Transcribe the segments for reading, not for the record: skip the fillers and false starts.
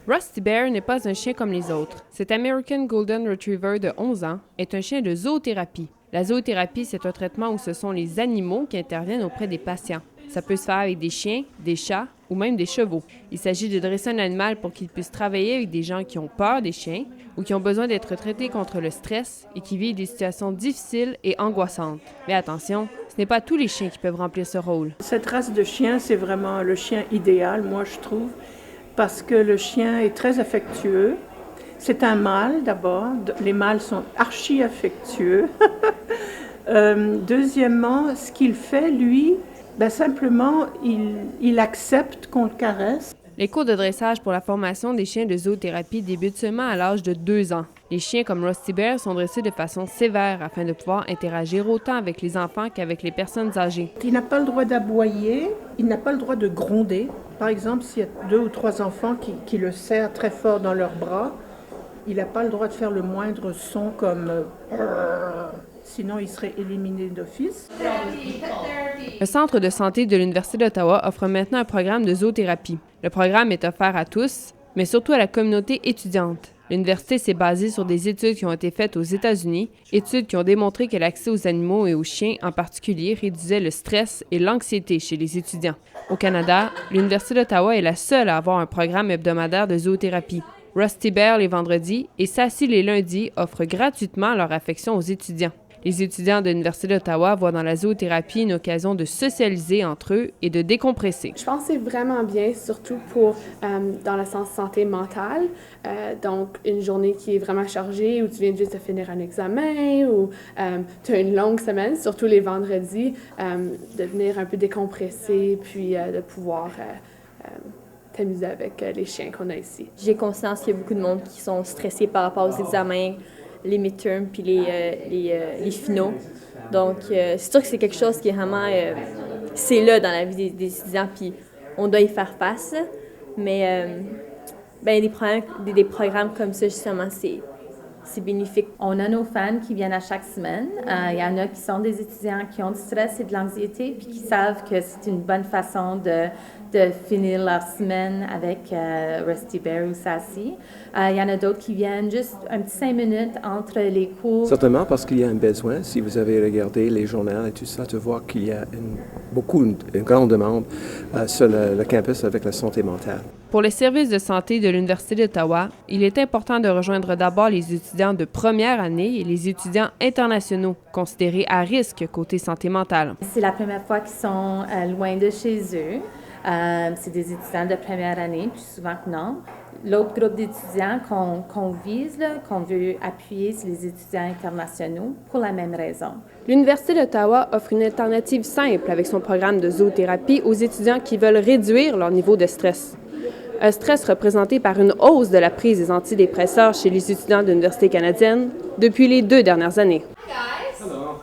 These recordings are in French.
Rusty Bear n'est pas un chien comme les autres. Cet American Golden Retriever de 11 ans est un chien de zoothérapie. La zoothérapie, c'est un traitement où ce sont les animaux qui interviennent auprès des patients. Ça peut se faire avec des chiens, des chats ou même des chevaux. Il s'agit de dresser un animal pour qu'il puisse travailler avec des gens qui ont peur des chiens ou qui ont besoin d'être traités contre le stress et qui vivent des situations difficiles et angoissantes. Mais attention, ce n'est pas tous les chiens qui peuvent remplir ce rôle. Cette race de chien, c'est vraiment le chien idéal, moi je trouve, parce que le chien est très affectueux. C'est un mâle d'abord, les mâles sont archi-affectueux. Deuxièmement, ce qu'il fait, lui, simplement, il accepte qu'on le caresse. Les cours de dressage pour la formation des chiens de zoothérapie débutent seulement à l'âge de 2 ans. Les chiens comme Rusty Bear sont dressés de façon sévère afin de pouvoir interagir autant avec les enfants qu'avec les personnes âgées. Il n'a pas le droit d'aboyer, il n'a pas le droit de gronder. Par exemple, s'il y a 2 ou 3 enfants qui le serrent très fort dans leurs bras, il n'a pas le droit de faire le moindre son comme sinon il serait éliminé d'office. Le Centre de santé de l'Université d'Ottawa offre maintenant un programme de zoothérapie. Le programme est offert à tous, mais surtout à la communauté étudiante. L'université s'est basée sur des études qui ont été faites aux États-Unis, études qui ont démontré que l'accès aux animaux et aux chiens en particulier réduisait le stress et l'anxiété chez les étudiants. Au Canada, l'Université d'Ottawa est la seule à avoir un programme hebdomadaire de zoothérapie. Rusty Bear les vendredis et Sassy les lundis offrent gratuitement leur affection aux étudiants. Les étudiants de l'Université d'Ottawa voient dans la zoothérapie une occasion de socialiser entre eux et de décompresser. Je pense que c'est vraiment bien, surtout pour dans le sens santé mentale. Donc, une journée qui est vraiment chargée, où tu viens juste de finir un examen, ou tu as une longue semaine, surtout les vendredis, de venir un peu décompresser, puis de pouvoir t'amuser avec les chiens qu'on a ici. J'ai conscience qu'il y a beaucoup de monde qui sont stressés par rapport aux examens, les midterms puis les finaux. Donc, c'est sûr que c'est quelque chose qui est vraiment... c'est là dans la vie des étudiants, puis on doit y faire face. Mais des programmes comme ça, justement, c'est bénéfique. On a nos fans qui viennent à chaque semaine. Il y en a qui sont des étudiants qui ont du stress et de l'anxiété, puis qui savent que c'est une bonne façon de finir leur semaine avec Rusty Bear ou Sassy. Il y en a d'autres qui viennent juste un petit 5 minutes entre les cours. Certainement parce qu'il y a un besoin. Si vous avez regardé les journaux et tout ça, tu vois qu'il y a une grande demande sur le campus avec la santé mentale. Pour les services de santé de l'Université d'Ottawa, il est important de rejoindre d'abord les étudiants de première année et les étudiants internationaux, considérés à risque côté santé mentale. C'est la première fois qu'ils sont loin de chez eux. C'est des étudiants de première année, plus souvent que non. L'autre groupe d'étudiants qu'on vise, qu'on veut appuyer, c'est les étudiants internationaux pour la même raison. L'Université d'Ottawa offre une alternative simple avec son programme de zoothérapie aux étudiants qui veulent réduire leur niveau de stress. Un stress représenté par une hausse de la prise des antidépresseurs chez les étudiants de l'Université canadienne depuis les 2 dernières années.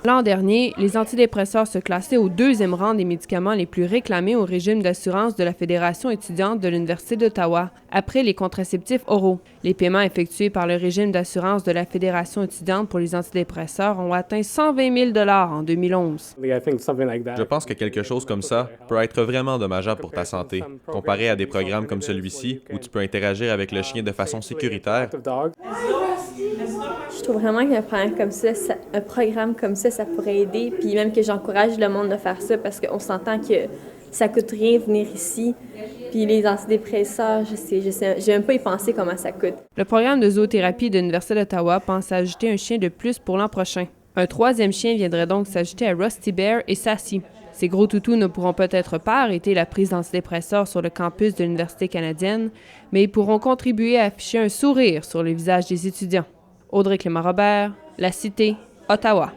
L'an dernier, les antidépresseurs se classaient au 2e rang des médicaments les plus réclamés au régime d'assurance de la Fédération étudiante de l'Université d'Ottawa, après les contraceptifs oraux. Les paiements effectués par le régime d'assurance de la Fédération étudiante pour les antidépresseurs ont atteint 120 000 $ en 2011. Je pense que quelque chose comme ça peut être vraiment dommageable pour ta santé, comparé à des programmes comme celui-ci où tu peux interagir avec le chien de façon sécuritaire. Je trouve vraiment qu'un programme comme ça, ça pourrait aider. Puis même que j'encourage le monde de faire ça parce qu'on s'entend que ça coûte rien venir ici. Puis les antidépresseurs, j'ai même pas y pensé comment ça coûte. Le programme de zoothérapie de l'Université d'Ottawa pense à ajouter un chien de plus pour l'an prochain. Un 3e chien viendrait donc s'ajouter à Rusty Bear et Sassy. Ces gros toutous ne pourront peut-être pas arrêter la prise d'antidépresseurs sur le campus de l'Université canadienne, mais ils pourront contribuer à afficher un sourire sur le visage des étudiants. Audrey Clément-Robert, La Cité, Ottawa.